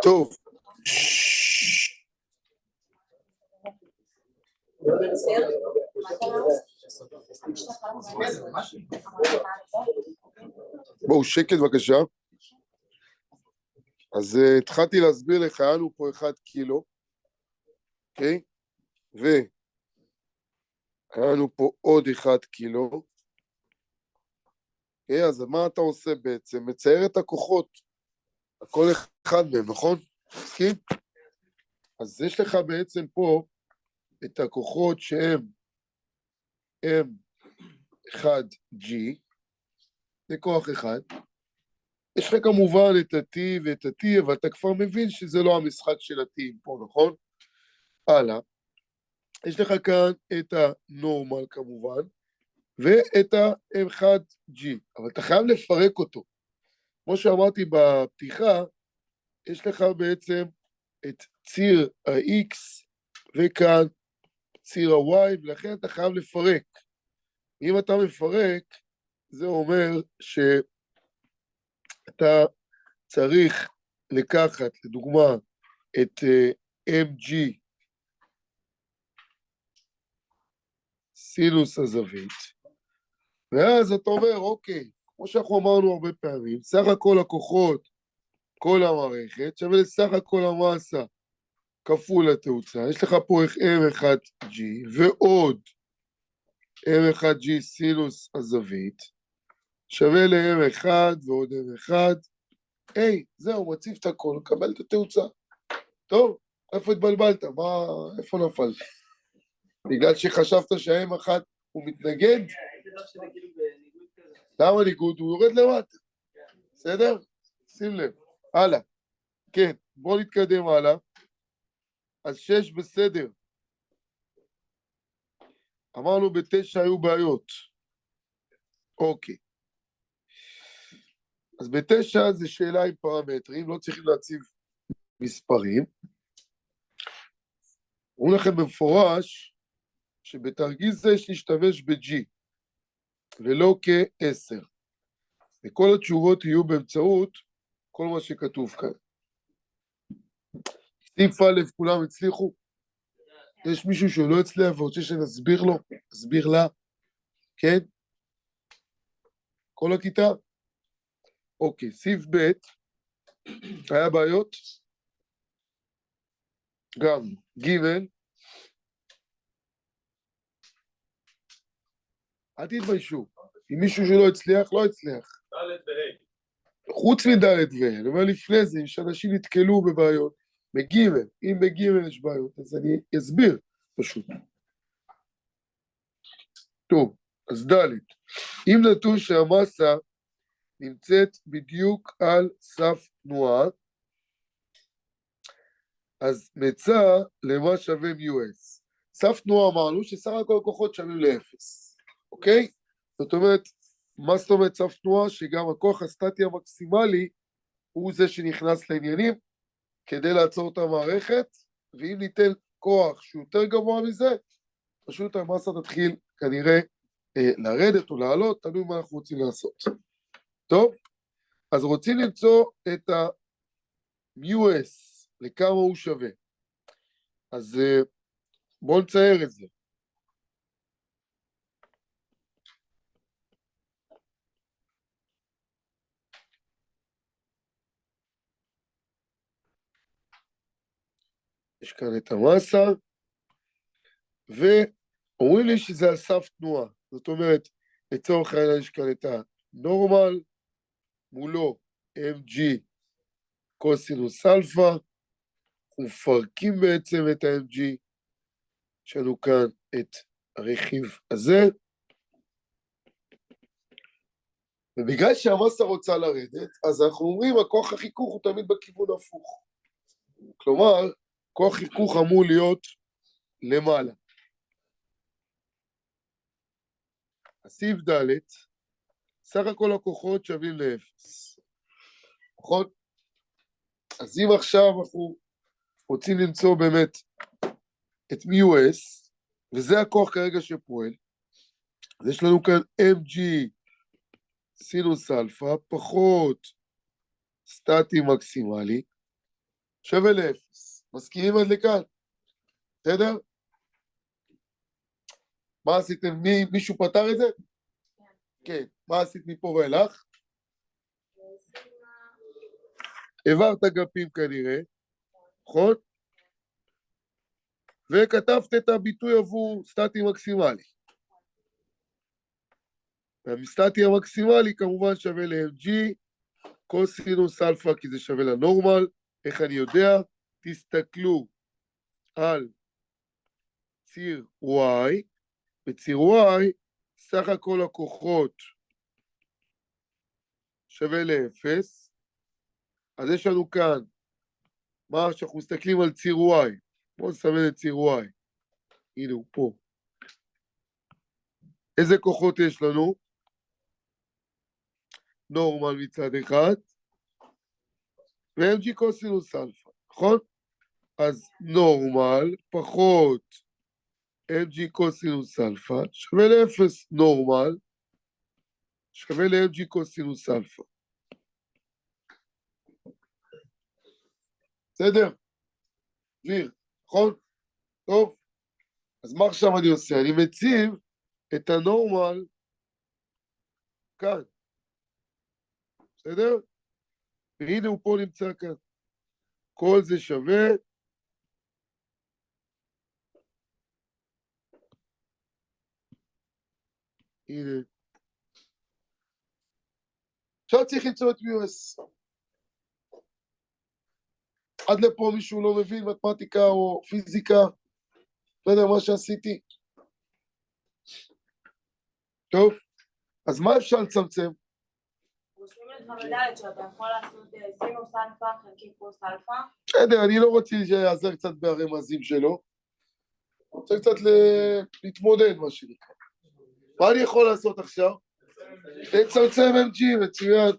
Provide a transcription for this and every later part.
טוב. בואו שקט בבקשה. אז התחלתי להסביר לך, היה לנו פה 1 קילו, אוקיי? והיה לנו פה עוד 1 קילו. אוקיי, אז מה אתה עושה בעצם? מצייר את הכוחות. הכל אחד מהם, נכון? מסכים? אז יש לך בעצם פה את הכוחות שהם M1G, זה כוח אחד. יש לך כמובן את ה-T ואת ה-T, אבל אתה כבר מבין שזה לא המשחק של ה-T פה, נכון? הלאה. יש לך כאן את הנורמל כמובן, ואת ה-M1G, אבל אתה חייב לפרק אותו. כמו שאמרתי בפתיחה, יש לך בעצם את ציר ה-X, וכאן ציר ה-Y, ולכן אתה חייב לפרק. אם אתה מפרק, זה אומר שאתה צריך לקחת, לדוגמה, את MG, סינוס הזווית, ואז אתה אומר, אוקיי, כמו שאנחנו אמרנו הרבה פעמים, סך הכל הכוחות, כל המערכת, שווה לסך הכל המסה, כפול התאוצה, יש לך פה M1G, ועוד M1G סינוס הזווית, שווה ל-M1 ועוד M1, היי, זהו, מציב את הכל, קבל את התאוצה. טוב, איפה התבלבלת? איפה נפלת? בגלל שחשבת שה-M1 הוא מתנגד? למה ניגוד? הוא יורד למטה. בסדר? שים לב. הלאה. כן, בואו נתקדם הלאה. אז 6 בסדר. אמרנו ב9 היו בעיות. אוקיי. אז ב9 זה שאלה עם פרמטרים, לא צריכים להציב מספרים. אומרים לכם במפורש, שבתרגיל זה יש להשתמש ב-G, ולא כ-10. וכל התשובות יהיו באמצעות כל מה שכתוב כאן. סעיף א', כולם הצליחו? יש מישהו שלא הצליח ורוצה שנסביר לו? נסביר לה? כן? כל הכיתה? אוקיי, סעיף ב', היה בעיות? גם ג', אל תתביישו. אם מישהו שלא הצליח, לא הצליח. ד' וה'. חוץ מד' וה', אני אומר לפני זה, שאנשים נתקלו בבעיות, בג', אם בג' יש בעיות, אז אני אסביר פשוט. טוב, אז ד', אם נתון שהמסה נמצאת בדיוק על סף תנועה, אז מצא למה שווה μs. סף תנועה אמרנו שסך הכל הכוחות שווים לאפס, אוקיי? זאת אומרת, מה זאת אומרת סף תנועה? שגם הכוח הסטטי המקסימלי הוא זה שנכנס לעניינים כדי לעצור את המערכת, ואם ניתן כוח שהוא יותר גבוה מזה, פשוט המסה תתחיל כנראה לרדת או לעלות, תלוי מה אנחנו רוצים לעשות. טוב? אז רוצים למצוא את ה-μs, לכמה הוא שווה. אז בואו נצייר את זה. יש כאן את המסה, ואומרים לי שזה על סף תנועה. זאת אומרת, לצורך העניין יש כאן את הנורמל, מולו mg קוסינוס אלפא, אנחנו מפרקים בעצם את ה-mg, יש לנו כאן את הרכיב הזה, ובגלל שהמסה רוצה לרדת, אז אנחנו אומרים, הכוח החיכוך הוא תמיד בכיוון הפוך. כלומר, כוח חיכוך אמור להיות למעלה. הסיב ד', סך הכל הכוחות שווים לאפס. נכון? אז אם עכשיו אנחנו רוצים למצוא באמת את μs, וזה הכוח כרגע שפועל, אז יש לנו כאן mg סינוס אלפא פחות סטטי מקסימלי, שווה לאפס. מסכימים עד לכאן? בסדר? מה עשיתם? מישהו פתר את זה? כן. מה עשית מפה ואילך? העברת אגפים כנראה, נכון? וכתבת את הביטוי עבור סטטי מקסימלי. והסטטי המקסימלי כמובן שווה ל-mg קוסינוס אלפא, כי זה שווה לנורמל. איך אני יודע? תסתכלו על ציר y, בציר y סך הכל הכוחות שווה לאפס, אז יש לנו כאן, מה שאנחנו מסתכלים על ציר y, בואו נסמן את ציר y, הנה הוא פה. איזה כוחות יש לנו? נורמל מצד אחד, ו-mg קוסינוס אלפא, נכון? אז נורמל פחות mg קוסינוס אלפא שווה לאפס. נורמל שווה ל-mg קוסינוס אלפא. בסדר? דביר, נכון? טוב. אז מה עכשיו אני עושה? אני מציב את הנורמל כאן. בסדר? והנה הוא פה נמצא כאן. כל זה שווה הנה. עכשיו צריך למצוא את μs. עד לפה מישהו לא מבין מתמטיקה או פיזיקה? לא יודע מה שעשיתי. טוב, אז מה אפשר לצמצם? רושמים לך בדלת שאתה יכול לעשות סינוס אלפא חלקי קוס אלפא. בסדר, אני לא רוצה שיעזר קצת ברמזים שלו. אני רוצה קצת להתמודד מה שנקרא. מה אני יכול לעשות עכשיו? לצמצם mg, מצוין.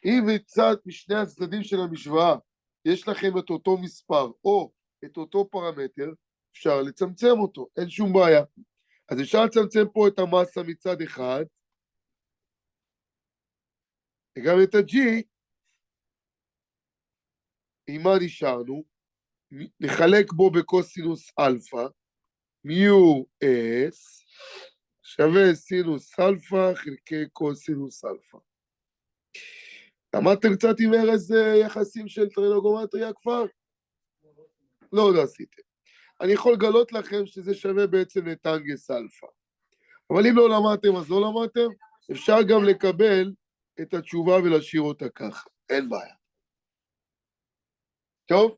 אם מצד משני הצדדים של המשוואה יש לכם את אותו מספר או את אותו פרמטר, אפשר לצמצם אותו, אין שום בעיה. אז אפשר לצמצם פה את המסה מצד אחד, וגם את ה-G, עם מה נשארנו? נחלק בו בקוסינוס אלפא, μs שווה סינוס אלפא חלקי קוסינוס אלפא. למדתם קצת עם ארז יחסים של טרילוגומטריה כבר? לא עשיתם. אני יכול לגלות לכם שזה שווה בעצם לטנגס אלפא. אבל אם לא למדתם, אז לא למדתם, אפשר גם לקבל את התשובה ולהשאיר אותה ככה, אין בעיה. טוב?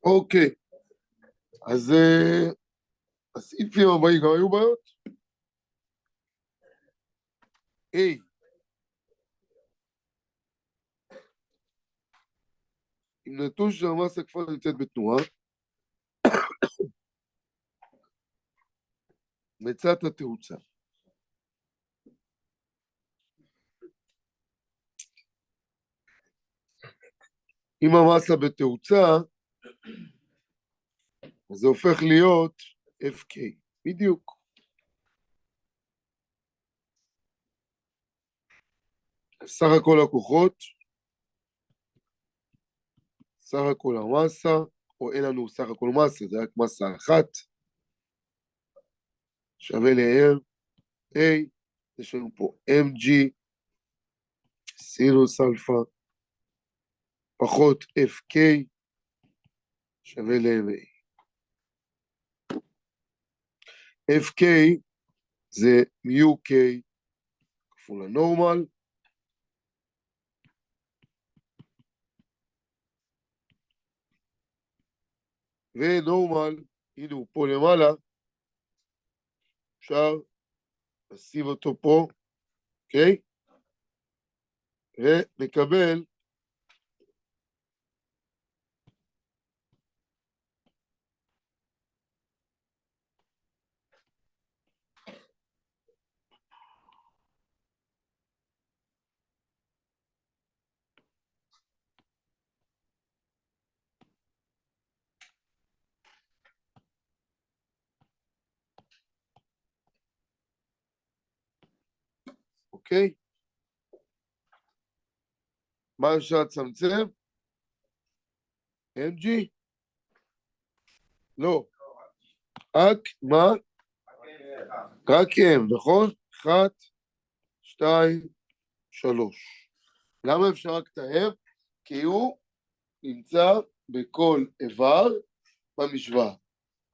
אוקיי, אז הסעיפים הבאים גם היו בעיות? היי. אם נתון של המסה כבר נמצאת בתנועה, מצאת התאוצה. אם המסה בתאוצה, אז זה הופך להיות FK, בדיוק. סך הכל הכוחות, סך הכל המסה, או אין לנו סך הכל מסה, זה רק מסה אחת, שווה ל-A, יש לנו פה mg, סינוס אלפא, פחות fk, שווה ל-ma. fk זה μk כפול הנורמל, ונורמל, הנה הוא פה למעלה, אפשר לשים אותו פה, אוקיי? ונקבל אוקיי? מה אפשר לצמצם? mg? לא. רק מה? רק m, נכון? 1, 2, 3. למה אפשר רק את ה-m? כי הוא נמצא בכל איבר במשוואה.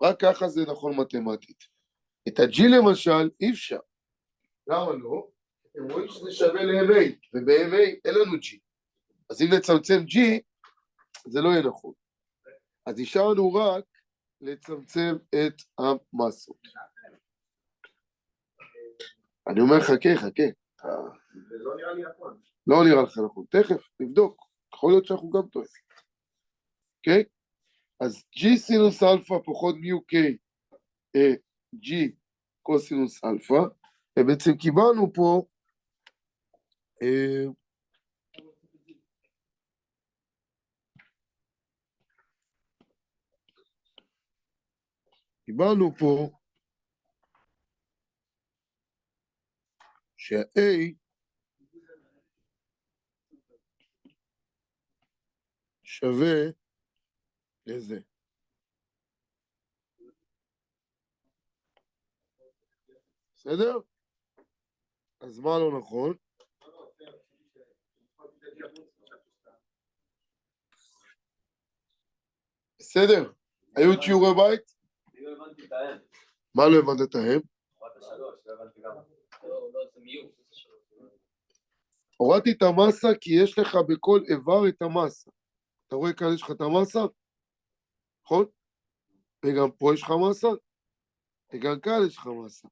רק ככה זה נכון מתמטית. את ה-g למשל אי אפשר. למה לא? אתם רואים שזה שווה ל-ma, וב-ma אין לנו g. אז אם נצמצם g, זה לא יהיה נכון. אז נשאר לנו רק לצמצם את המסות. אני אומר חכה. זה לא נראה לי נכון. לא נראה לך נכון, תכף, נבדוק. יכול להיות שאנחנו גם טועים. אוקיי? אז g סינוס אלפא פחות מיו k, g קוסינוס אלפא, ובעצם קיבלנו פה, שה-A שווה לזה. בסדר? אז מה לא נכון? בסדר? היו את שיעורי בית? אני לא הבנתי את ההם. מה לא הבנת את ההם? לא הבנתי גם. זה מיעוט. הורדתי את המסה כי יש לך בכל איבר את המסה. אתה רואה כאן יש לך את המסה? נכון? וגם פה יש לך מסה? וגם כאן יש לך מסה.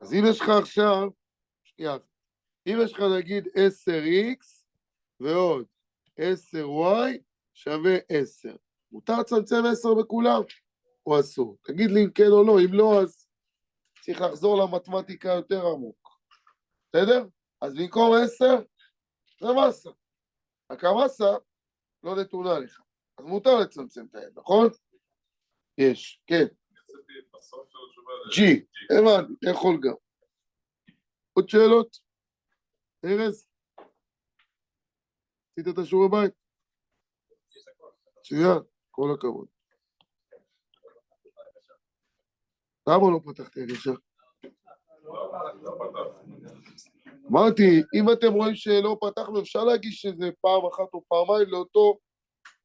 אז אם יש לך עכשיו, שנייה, אם יש לך נגיד 10x ועוד 10y שווה 10. מותר לצמצם 10 בכולם? או אסור? תגיד לי אם כן או לא, אם לא אז צריך לחזור למתמטיקה יותר עמוק. בסדר? אז במקום 10 זה מסה. רק המסה לא נתונה לך. אז מותר לצמצם את היד, נכון? יש, כן. בסוף של התשובה G, הבנתי, יכול גם. עוד שאלות? ארז? עשית את השיעור בבית? מצוין, כל הכבוד. למה לא פתחת ישר? אמרתי, אם אתם רואים שלא פתחנו, אפשר להגיש איזה פעם אחת או פעמיים לאותו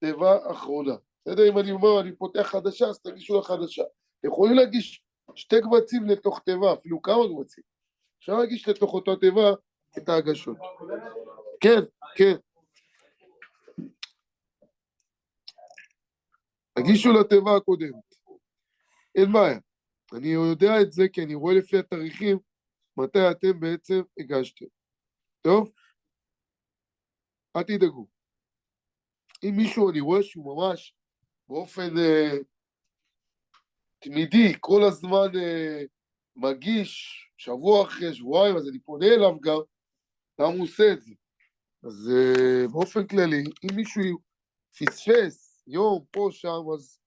תיבה אחרונה. בסדר, אם אני אומר, אני פותח חדשה, אז תגישו לחדשה. יכולים להגיש שתי קבצים לתוך תיבה, אפילו כמה קבצים. אפשר להגיש לתוך אותה תיבה את ההגשות. כן, כן. תגישו לתיבה הקודמת. אין בעיה. אני יודע את זה כי אני רואה לפי התאריכים מתי אתם בעצם הגשתם. טוב? אל תדאגו. אם מישהו, אני רואה שהוא ממש באופן תמידי, כל הזמן מגיש, שבוע אחרי שבועיים, אז אני פונה אליו גם, למה הוא עושה את זה. אז באופן כללי, אם מישהו פספס יום פה שם, אז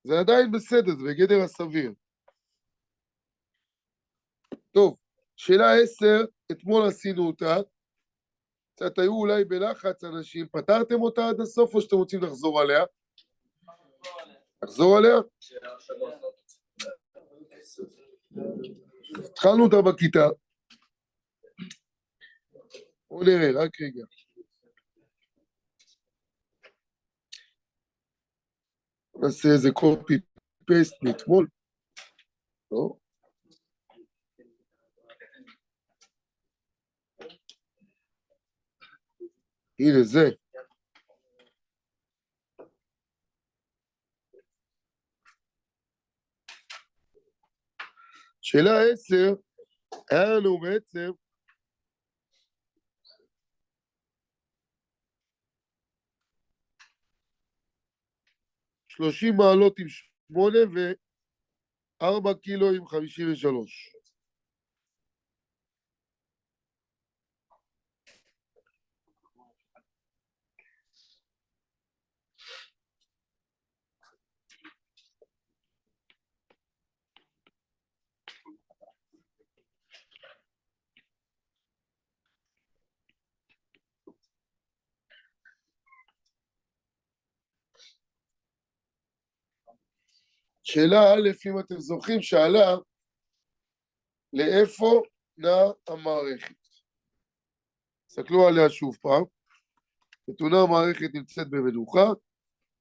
זה עדיין בסדר, זה בגדר הסביר. טוב, שאלה 10, אתמול עשינו אותה, קצת היו אולי בלחץ אנשים, פתרתם אותה עד הסוף או שאתם רוצים לחזור עליה? לחזור עליה? התחלנו אותה בכיתה. בואו נראה, רק רגע. נעשה איזה קופי פייסט מאתמול. לא? הנה זה. שאלה 10, היה לנו בעצם שלושים מעלות עם 8 ו4 קילו עם 53. שאלה א', אם אתם זוכרים, שאלה לאיפה נעה המערכת. תסתכלו עליה שוב פעם. נתונה המערכת נמצאת במנוחה,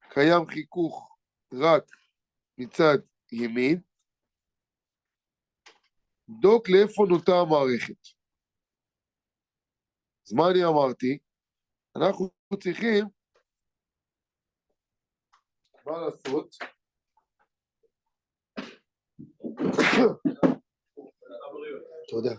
קיים חיכוך רק מצד ימין. בדוק לאיפה נוטה המערכת. אז מה אני אמרתי? אנחנו צריכים, מה לעשות? תודה.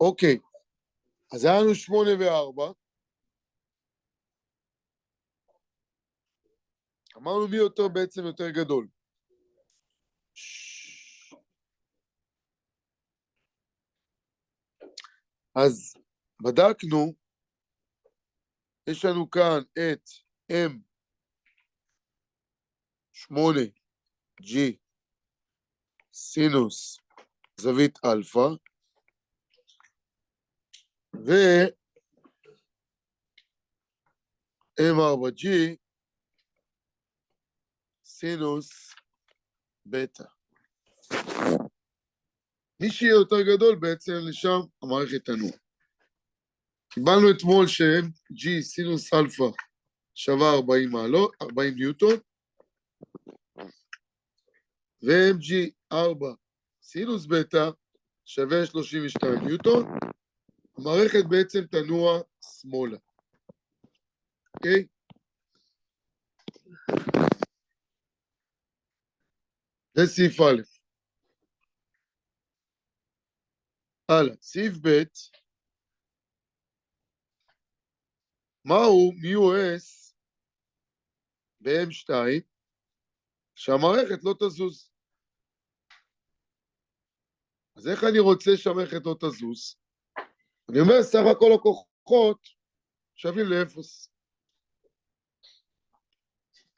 אוקיי, אז היה לנו 8 ו4. אמרנו מי יותר בעצם יותר גדול. אז בדקנו, יש לנו כאן את M8G סינוס זווית אלפא, ו-M4G סינוס בטא. מי שיהיה יותר גדול בעצם לשם המערכת תנוע. קיבלנו אתמול ש-G סינוס אלפא שווה 40 ניוטון, ו-MG4 סינוס בטא שווה 32 ניוטון. המערכת בעצם תנוע שמאלה. אוקיי? זה סעיף א'. הלאה, סעיף ב', מהו MUS ב-M2 שהמערכת לא תזוז? אז איך אני רוצה שהמערכת לא תזוז? אני אומר, סך הכל הכוחות שווים לאפס.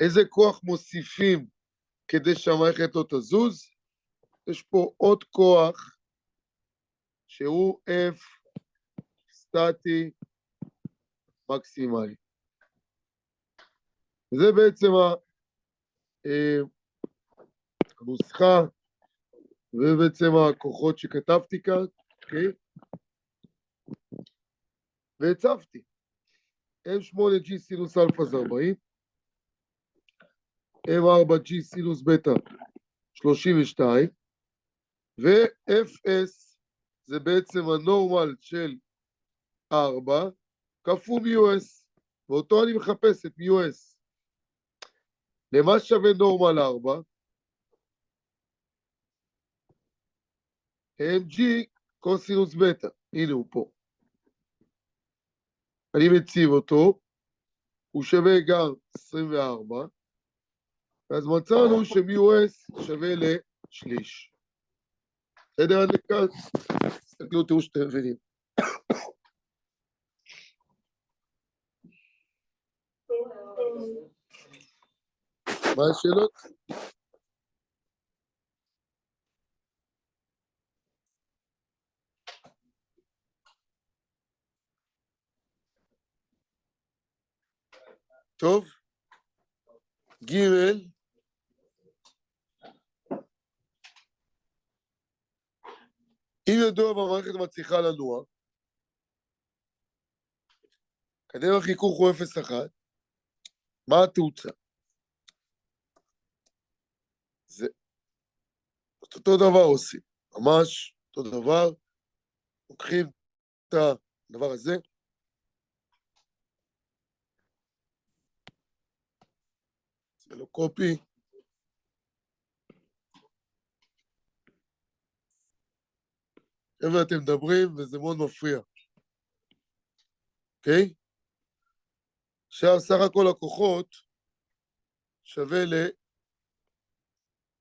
איזה כוח מוסיפים כדי שהמערכת לא תזוז? יש פה עוד כוח שהוא F סטטי מקסימלי. וזה בעצם הנוסחה, ובעצם הכוחות שכתבתי כאן, אוקיי? והצבתי. M8G סינוס אלפא זה 40, M4G סינוס בטא 32, ו-FS זה בעצם הנורמל של 4, כפול MUS, ואותו אני מחפש את MUS. למה שווה נורמל 4? MG קוסינוס בטא, הנה הוא פה. אני מציב אותו, הוא שווה גם 24, אז מצאנו ש-MUS שווה לשליש. בסדר עד לכאן? תסתכלו, תראו שאתם מבינים. מה השאלות? טוב, ג' אם ידוע במערכת מצליחה לנוע, קדם החיכוך הוא 0.1, מה התאוצה? זה אותו דבר עושים, ממש אותו דבר, לוקחים את הדבר הזה, זה לא קופי, ואתם מדברים וזה מאוד מפריע, אוקיי? עכשיו סך הכל הכוחות שווה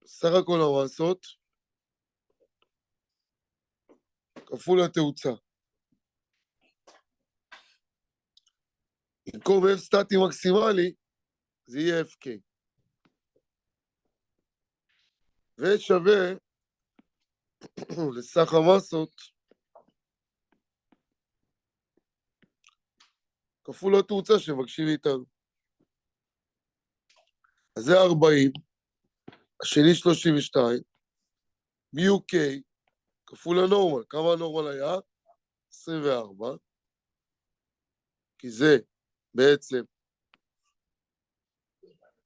סך הכל המסות כפול התאוצה. במקום F סטטי מקסימלי זה יהיה FK. ושווה לסך המסות כפול התאוצה שמבקשים מאיתנו. אז זה 40, השני 32, מיו K כפול הנורמל. כמה הנורמל היה? 24, כי זה בעצם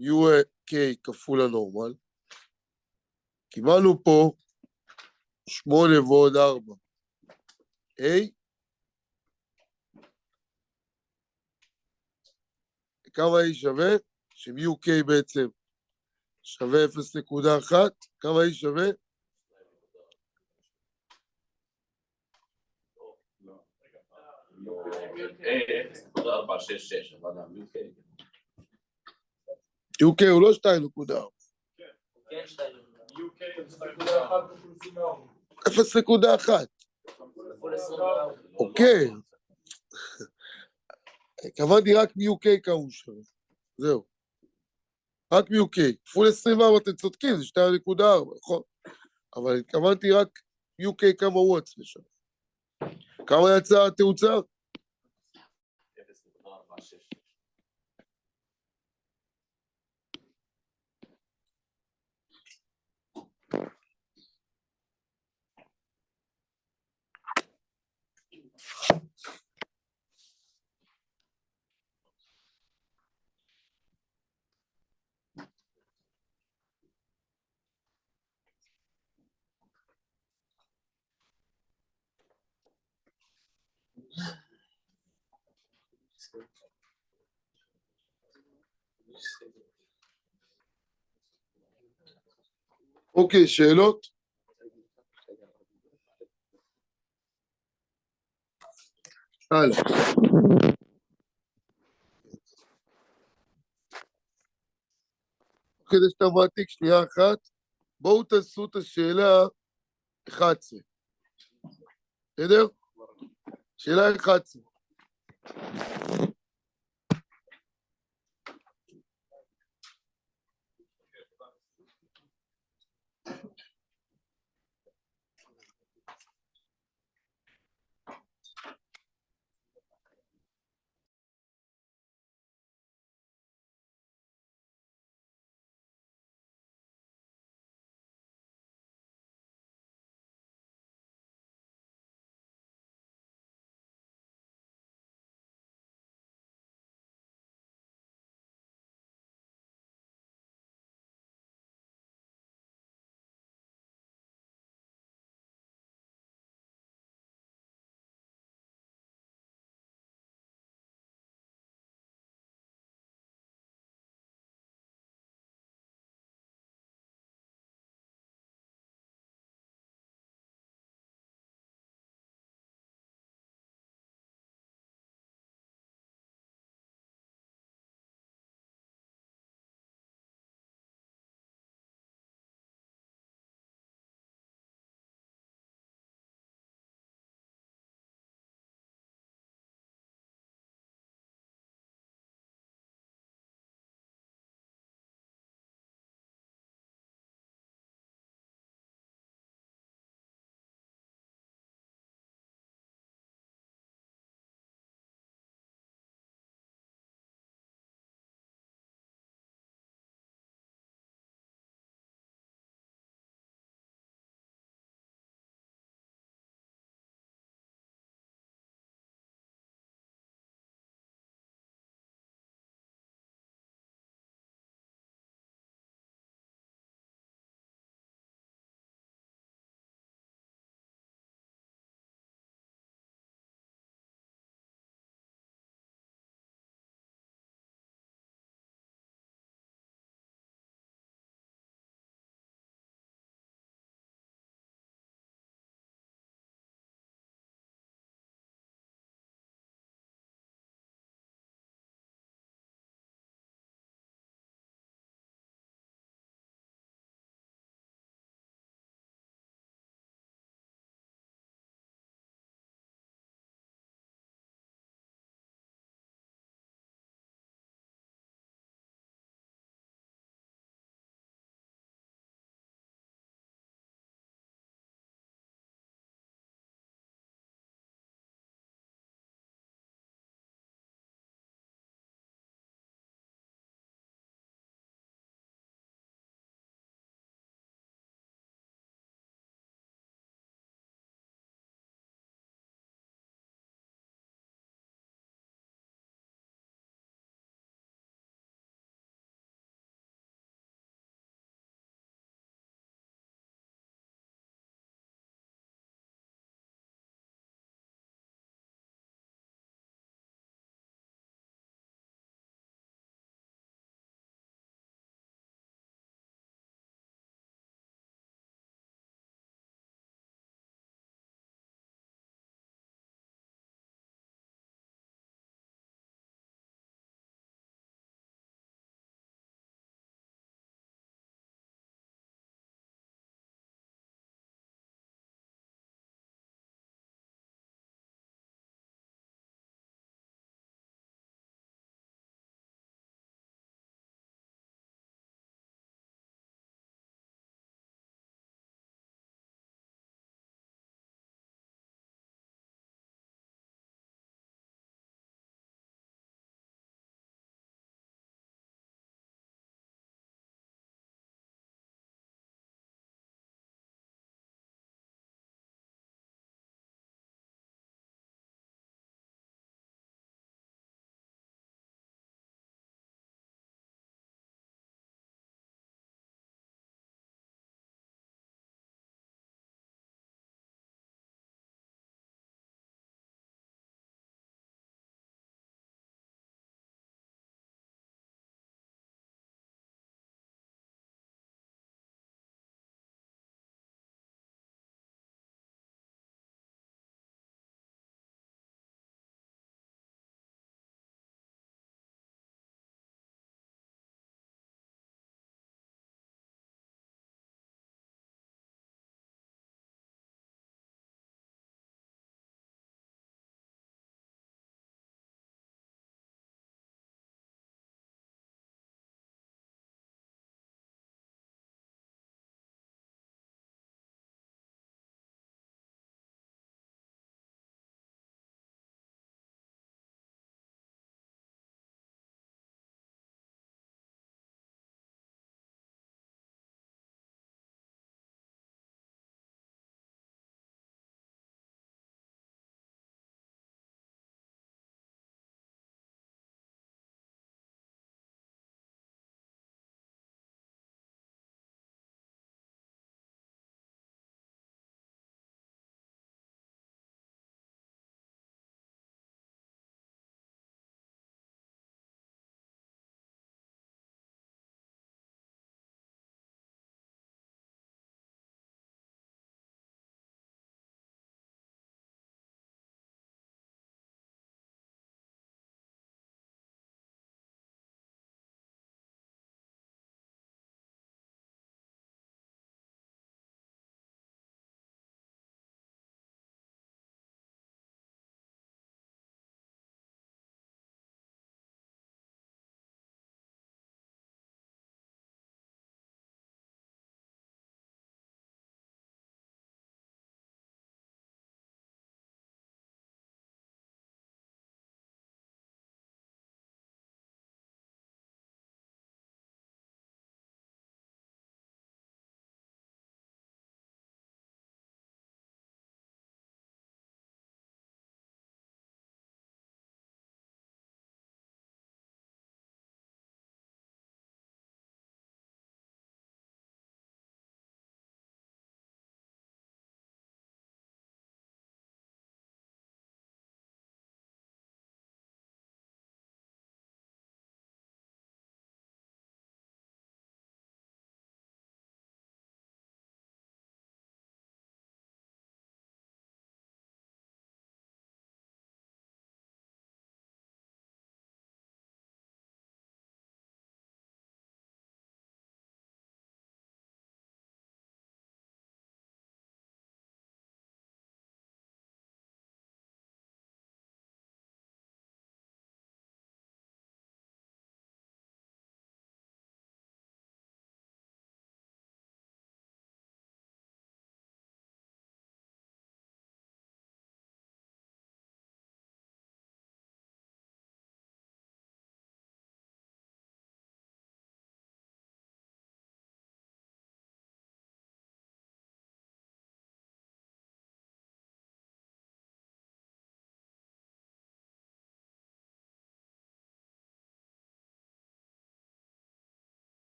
UK כפול הנורמל. קיבלנו פה 8 ועוד 4. A, כמה A שווה? שמיו K בעצם שווה 0.1, כמה A שווה? UK הוא לא 2.4. 0.1. אוקיי. קבעתי רק מ-UK כמה הוא שווה. זהו. רק מ-UK. כפול 24 אתם צודקים, זה 2.4, נכון. אבל קבעתי רק UK כמה הוא עצמי שווה. כמה יצאה התאוצה? 0.46. אוקיי, שאלות? הלאה. כדי שאתה מעתיק שנייה אחת, בואו תעשו את השאלה 11. בסדר? שאלה 11.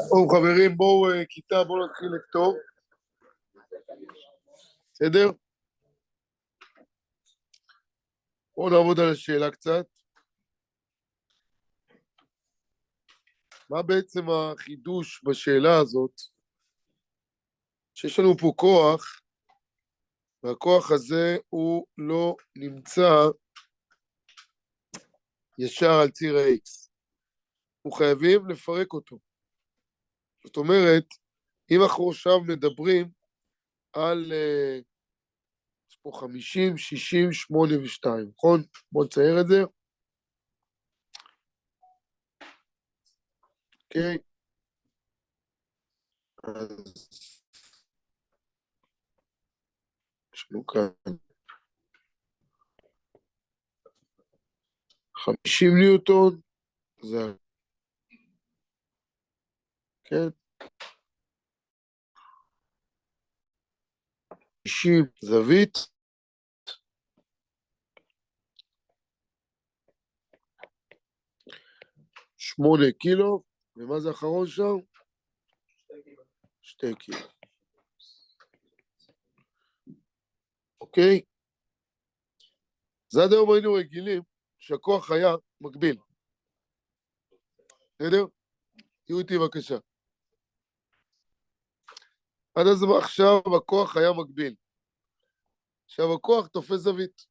טוב חברים, בואו כיתה, בואו נתחיל לכתוב. בסדר? בואו נעבוד על השאלה קצת. מה בעצם החידוש בשאלה הזאת? שיש לנו פה כוח, והכוח הזה הוא לא נמצא ישר על ציר ה-X. אנחנו חייבים לפרק אותו. זאת אומרת, אם אנחנו עכשיו מדברים על יש פה 50, 60, 82, נכון? בואו נצייר את זה. אוקיי. אז יש לנו כאן 50 ניוטון, זה, כן? 60 זווית, 8 קילו, ומה זה האחרון שם? 2 קילו. אוקיי? אז עד היום היינו רגילים שהכוח היה מקביל. בסדר? תהיו איתי בבקשה. עד אז עכשיו הכוח היה מקביל. עכשיו הכוח תופס זווית.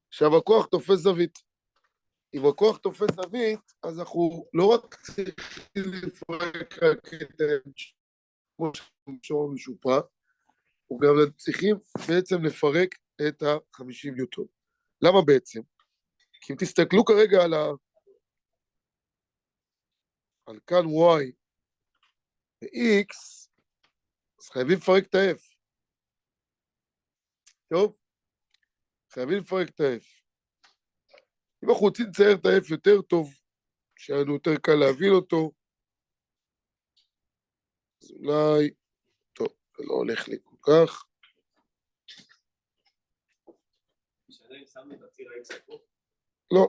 עכשיו הכוח תופס זווית. אם הכוח תופס זווית, אז אנחנו לא רק צריכים לפרק כמו שמשור משופע, אנחנו גם צריכים בעצם לפרק את ה-50 ניוטון. למה בעצם? כי אם תסתכלו כרגע על כאן y ו-x, אז חייבים לפרק את ה-f. טוב? חייבים לפרק את ה-f. אם אנחנו רוצים לצייר את ה-f יותר טוב, שהיה לנו יותר קל להבין אותו, אז אולי, טוב, זה לא הולך לי כל כך. לא.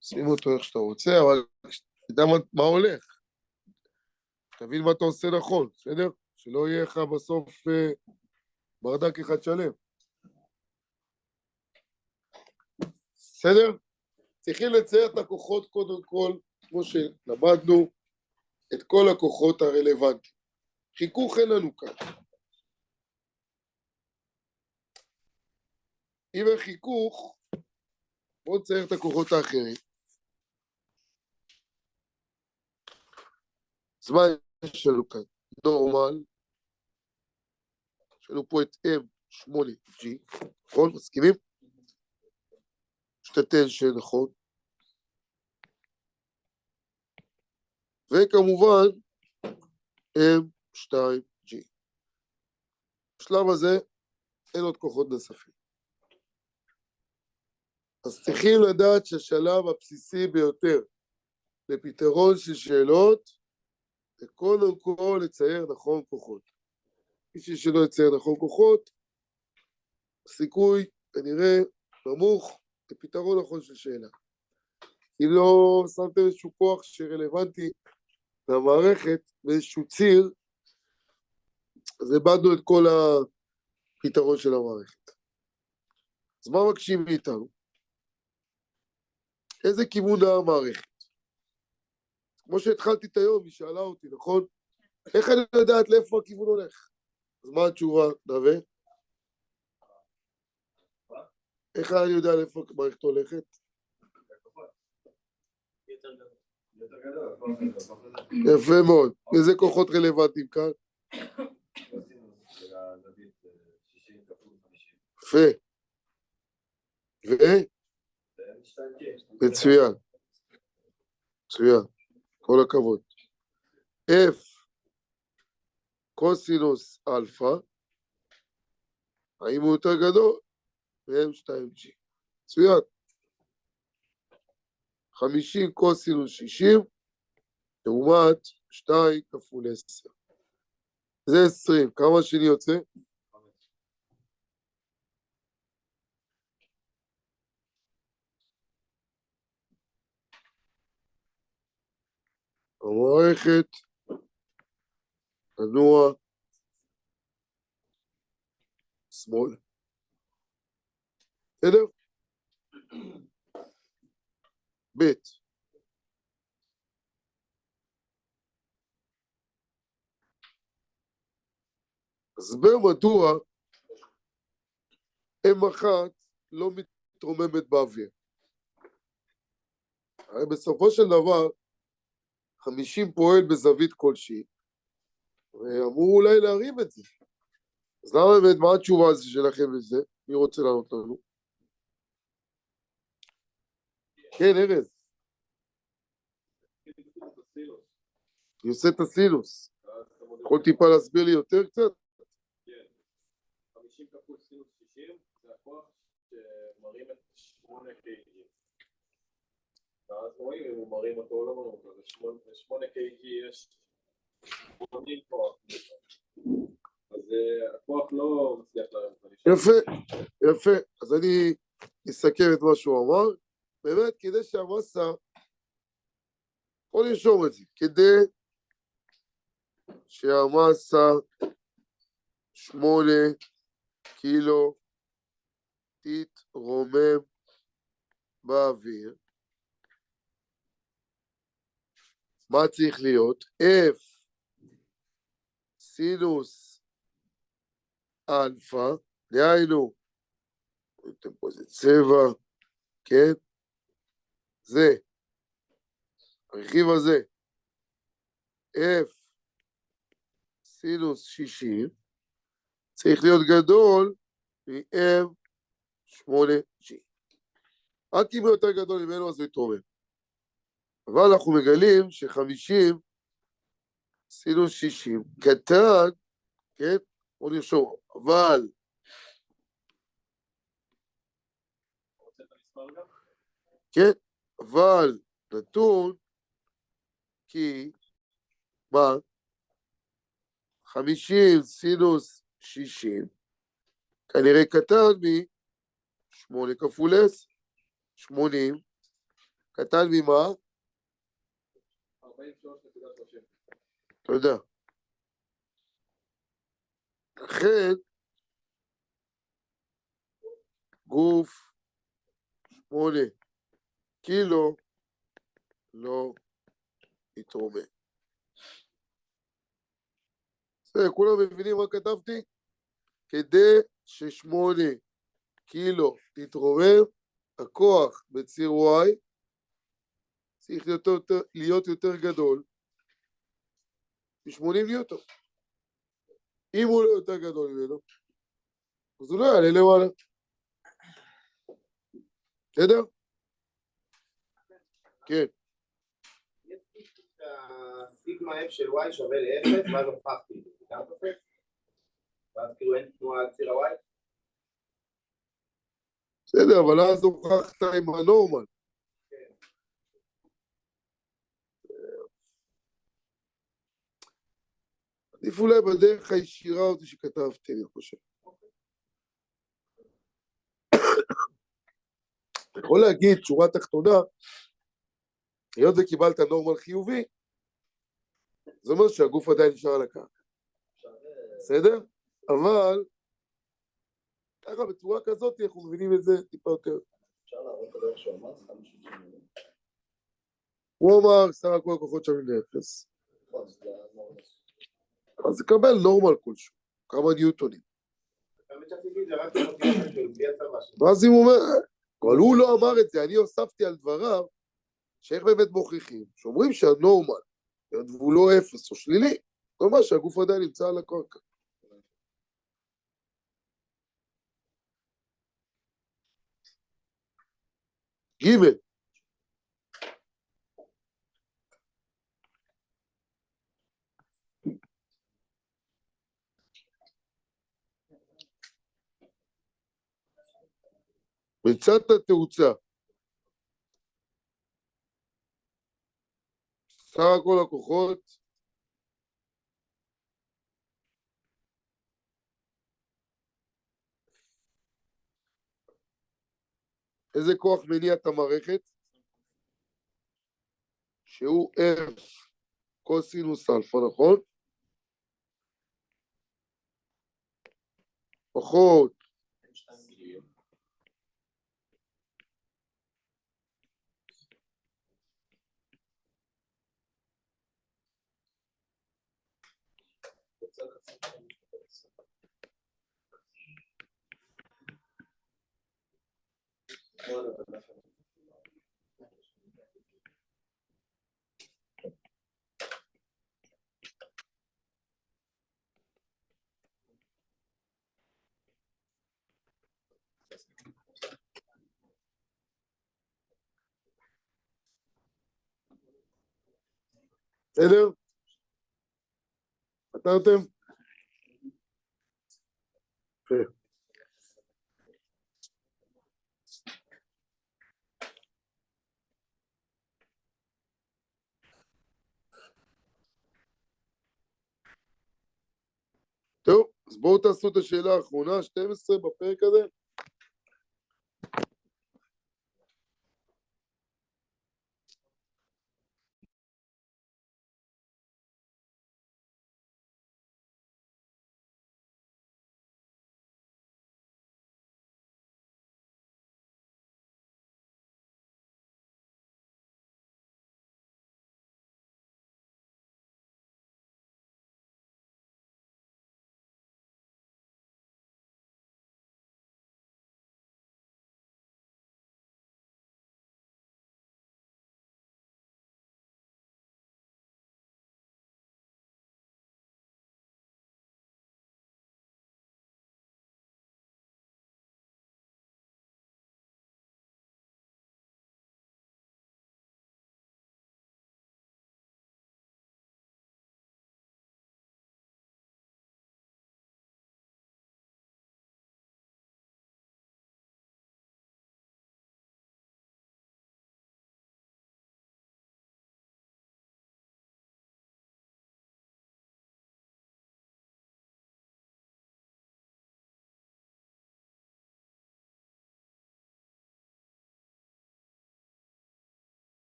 שים אותו איך שאתה רוצה, אבל תדע מה הולך. תבין מה אתה עושה נכון, בסדר? שלא יהיה לך בסוף ברדק אחד שלם. בסדר? צריכים לצייר את הכוחות קודם כל, כמו שלמדנו, את כל הכוחות הרלוונטיים. חיכוך אין לנו כאן. אם אין חיכוך, בואו נצייר את הכוחות האחרים. אז מה יש לנו כאן? נורמל. יש לנו פה את M8G, נכון? מסכימים? שתי טנשן, נכון? וכמובן M2G. בשלב הזה אין עוד כוחות נוספים. אז צריכים לדעת שהשלב הבסיסי ביותר לפתרון של שאלות זה קודם כל לצייר נכון כוחות. מי שלא יצייר נכון כוחות, סיכוי כנראה נמוך לפתרון נכון של שאלה. אם לא שמתם איזשהו כוח שרלוונטי למערכת באיזשהו ציר, אז איבדנו את כל הפתרון של המערכת. אז מה מקשים מאיתנו? איזה כיוון המערכת? כמו שהתחלתי את היום, היא שאלה אותי, נכון? איך אני יודעת לאיפה הכיוון הולך? אז מה התשובה, נווה? איך אני יודע לאיפה המערכת הולכת? יפה מאוד. איזה כוחות רלוונטיים כאן? יפה. מצוין. מצוין. כל הכבוד. F קוסינוס אלפא, האם הוא יותר גדול? M2G. מצוין. 50 קוסינוס 60, לעומת 2 כפול 10. זה 20. כמה שני יוצא? המערכת תנוע שמאל. בסדר? ב' הסבר מדוע M1 לא מתרוממת באוויר. הרי בסופו של דבר 50 פועל בזווית כלשהי, ואמרו אולי להרים את זה. אז למה באמת, מה התשובה שלכם לזה? מי רוצה לענות לנו? כן, ארז. אני עושה את הסינוס. יכול טיפה להסביר לי יותר קצת? כן. 50 כפול סינוס 60, זה הכוח שמרים את 8 קייג'י. ואז רואים אם הוא מרים אותו או לא מרים אותו. ל-8 קייג'י יש 80 כוח. אז הכוח לא מצליח להרים אותו. יפה, יפה. אז אני אסכם את מה שהוא אמר. באמת, כדי שהמסה, בוא נרשום את זה, כדי שהמסה 8 קילו תתרומם באוויר, מה צריך להיות? F סינוס אלפא, דהיינו, ראיתם פה איזה צבע, כן? זה, הרכיב הזה, F סינוס 60, צריך להיות גדול מ-M8G. רק אם הוא יותר גדול ממנו אז הוא יתרומם. אבל אנחנו מגלים ש50 סינוס 60 קטן, כן? בוא נרשום, אבל כן, אבל נתון כי מה? 50 סינוס 60 כנראה קטן מ-8 כפול 10. 80 קטן ממה? 43.30. תודה. לכן גוף 8 קילו לא יתרומם. בסדר, כולם מבינים מה כתבתי? כדי ש8 קילו תתרומם, הכוח בציר Y צריך להיות יותר גדול מ-80 ניוטון. אם הוא לא יותר גדול ממנו, אז הוא לא יעלה למעלה. בסדר? כן. סיגמה F של Y שווה ל-0, ואז הוכחתי את זה. גם תופס? ואז כאילו אין תנועה על ציר ה-Y? בסדר, אבל אז הוכחת עם הנורמל. עדיף אולי בדרך הישירה אותי שכתבתי, אני חושב. אתה יכול להגיד, שורה תחתונה, היות וקיבלת נורמל חיובי, זה אומר שהגוף עדיין נשאר על הקרקע. בסדר? אבל, ככה בצורה כזאת אנחנו מבינים את זה טיפה יותר. אפשר להראות את הדרך שהוא אמר, סתם משהו. הוא אמר, סך הכל הכוחות שווים לאפס. אז תקבל נורמל כלשהו, כמה ניוטונים. האמת שעשיתי את זה רק במוטיבציה של בלי הצבא שלי. ואז אם הוא אומר, אבל הוא לא אמר את זה, אני הוספתי על דבריו, שאיך באמת מוכיחים, שאומרים שהנורמל, הוא לא אפס או שלילי, כלומר שהגוף עדיין נמצא על הקרקע. ג' מצאת התאוצה סך הכל הכוחות, איזה כוח מניע את המערכת? שהוא F קוסינוס אלפא, נכון? פחות בסדר? פתרתם? יפה. טוב, אז בואו תעשו את השאלה האחרונה, 12 בפרק הזה.